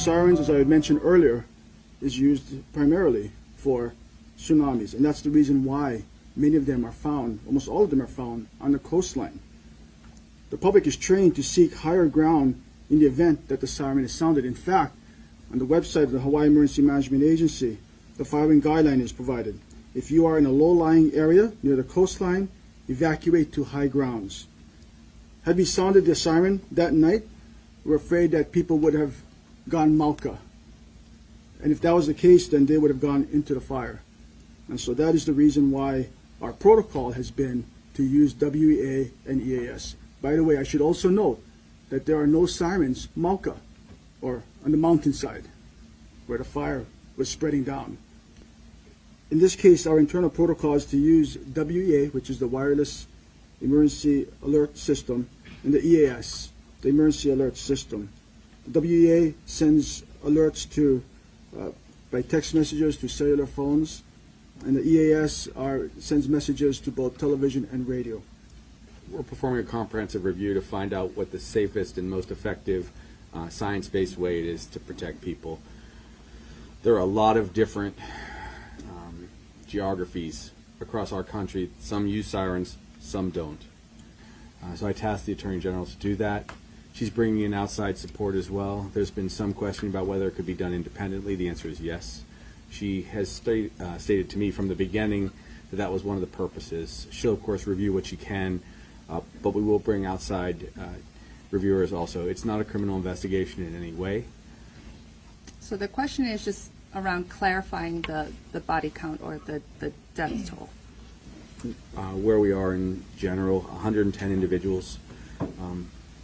sirens, as I had mentioned earlier, is used primarily for tsunamis, and that's the reason why many of them are found, almost all of them are found, on the coastline. The public is trained to seek higher ground in the event that the siren is sounded. In fact, on the website of the Hawaii Emergency Management Agency, the following guideline is provided. If you are in a low-lying area near the coastline, evacuate to high grounds. Had we sounded the siren that night, we're afraid that people would have gone Mauka. And if that was the case, then they would have gone into the fire. And so that is the reason why our protocol has been to use WEA and EAS. By the way, I should also note that there are no sirens Mauka, or on the mountainside, where the fire was spreading down. In this case, our internal protocol is to use WEA, which is the Wireless Emergency Alert System, and the EAS, the Emergency Alert System. The WEA sends alerts to by text messages to cellular phones, and the EAS sends messages to both television and radio. We're performing a comprehensive review to find out what the safest and most effective science-based way it is to protect people. There are a lot of different geographies across our country. Some use sirens, some don't. So I tasked the Attorney General to do that. She's bringing in outside support as well. There's been some question about whether it could be done independently. The answer is yes. She has stated to me from the beginning that that was one of the purposes. She'll, of course, review what she can, but we will bring outside reviewers also. It's not a criminal investigation in any way. So the question is just around clarifying the body count or the death toll. Where we are in general, 110 individuals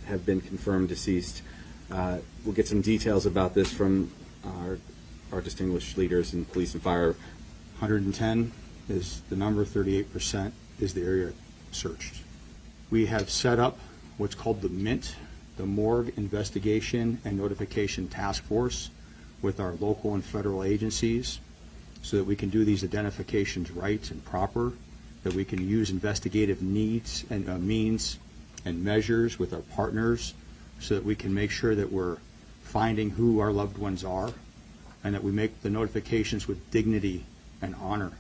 have been confirmed deceased. We'll get some details about this from our distinguished leaders in police and fire. 110 is the number, 38% is the area searched. We have set up what's called the MINT, the Morgue Investigation and Notification Task Force, with our local and federal agencies so that we can do these identifications right and proper, that we can use investigative needs and means and measures with our partners so that we can make sure that we're finding who our loved ones are and that we make the notifications with dignity and honor.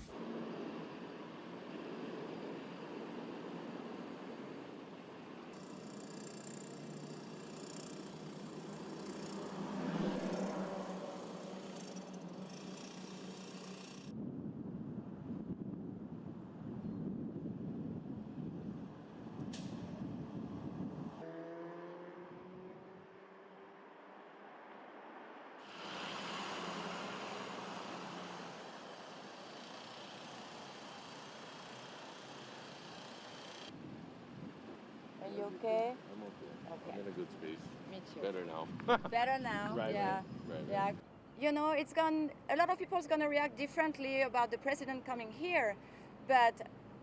Are you okay? I'm okay. Okay. I'm in a good space. Me too. Better now. Better now. Right, yeah. right. Yeah. You know, a lot of people's gonna react differently about the president coming here, but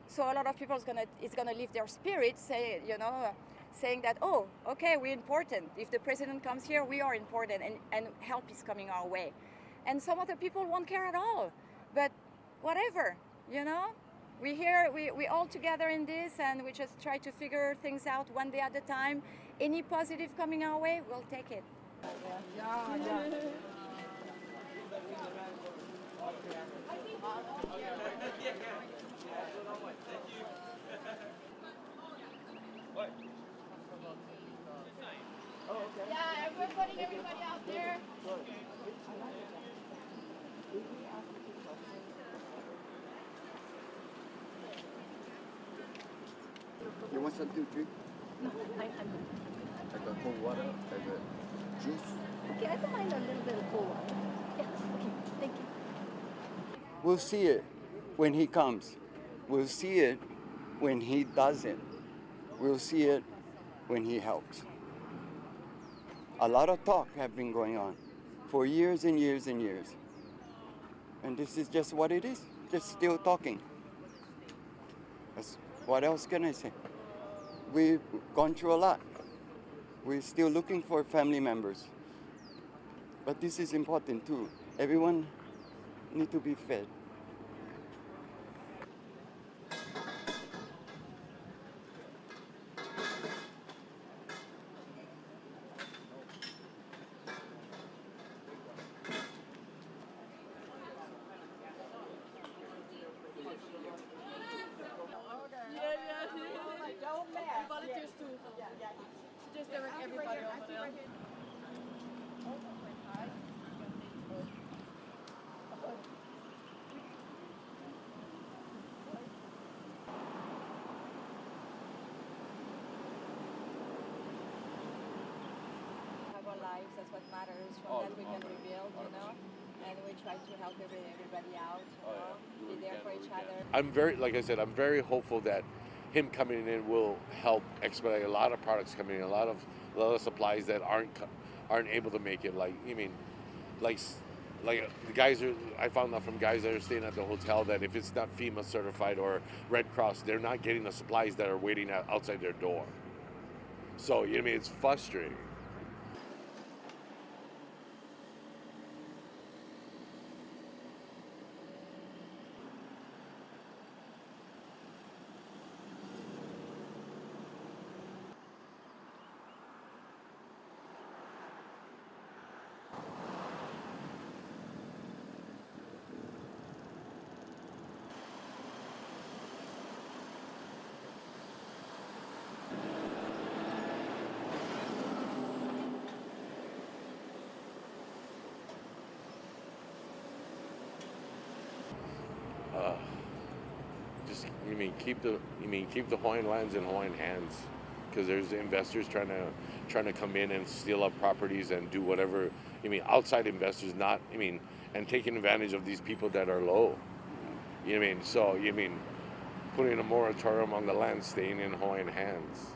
so a lot of people's gonna lift their spirits, saying that, oh, okay, we're important. If the president comes here, we are important, and help is coming our way. And some other people won't care at all. But whatever, We're here, we all together in this, and we just try to figure things out one day at a time. Any positive coming our way, we'll take it. Yeah, we're putting everybody out there. You want something to drink? No, I'm good. Like a cold water? Like a juice? Okay, I don't mind a little bit of cold water. Yeah, okay, thank you. We'll see it when he comes. We'll see it when he does it. We'll see it when he helps. A lot of talk have been going on for years and years and years. And this is just what it is, just still talking. What else can I say? We've gone through a lot. We're still looking for family members. But this is important too. Everyone needs to be fed. Have our lives, that's what matters. From that we can rebuild, you know, and we try to help everybody out, you know, be there for each other. I'm very, like I said, I'm very hopeful that him coming in will help expedite a lot of products coming in, a lot of supplies that aren't able to make it. Like, I mean, like the guys are. I found out from guys that are staying at the hotel that if it's not FEMA certified or Red Cross, they're not getting the supplies that are waiting outside their door. So, you know what I mean, it's frustrating. Just keep the Hawaiian lands in Hawaiian hands, because there's investors trying to come in and steal up properties and do whatever. Outside investors, not and taking advantage of these people that are low. You know what I mean? So putting a moratorium on the land staying in Hawaiian hands.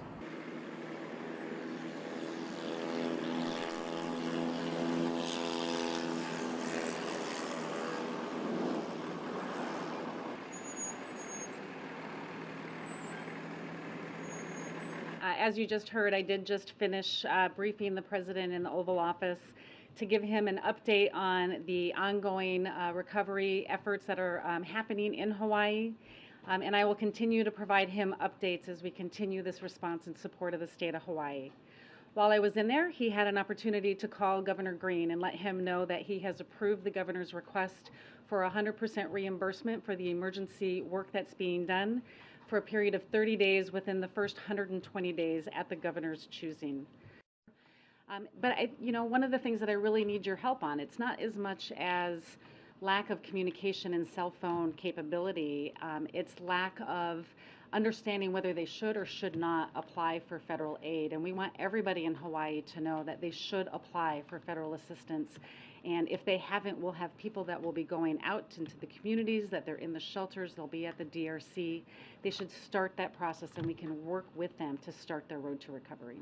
As you just heard, I did just finish briefing the president in the Oval Office to give him an update on the ongoing recovery efforts that are happening in Hawaii. And I will continue to provide him updates as we continue this response in support of the state of Hawaii. While I was in there, he had an opportunity to call Governor Green and let him know that he has approved the governor's request for 100% reimbursement for the emergency work that's being done for a period of 30 days within the first 120 days at the governor's choosing. But one of the things that I really need your help on, it's not as much as lack of communication and cell phone capability, it's lack of understanding whether they should or should not apply for federal aid. And we want everybody in Hawaii to know that they should apply for federal assistance. And if they haven't, we'll have people that will be going out into the communities, that they're in the shelters, they'll be at the DRC. They should start that process, and we can work with them to start their road to recovery.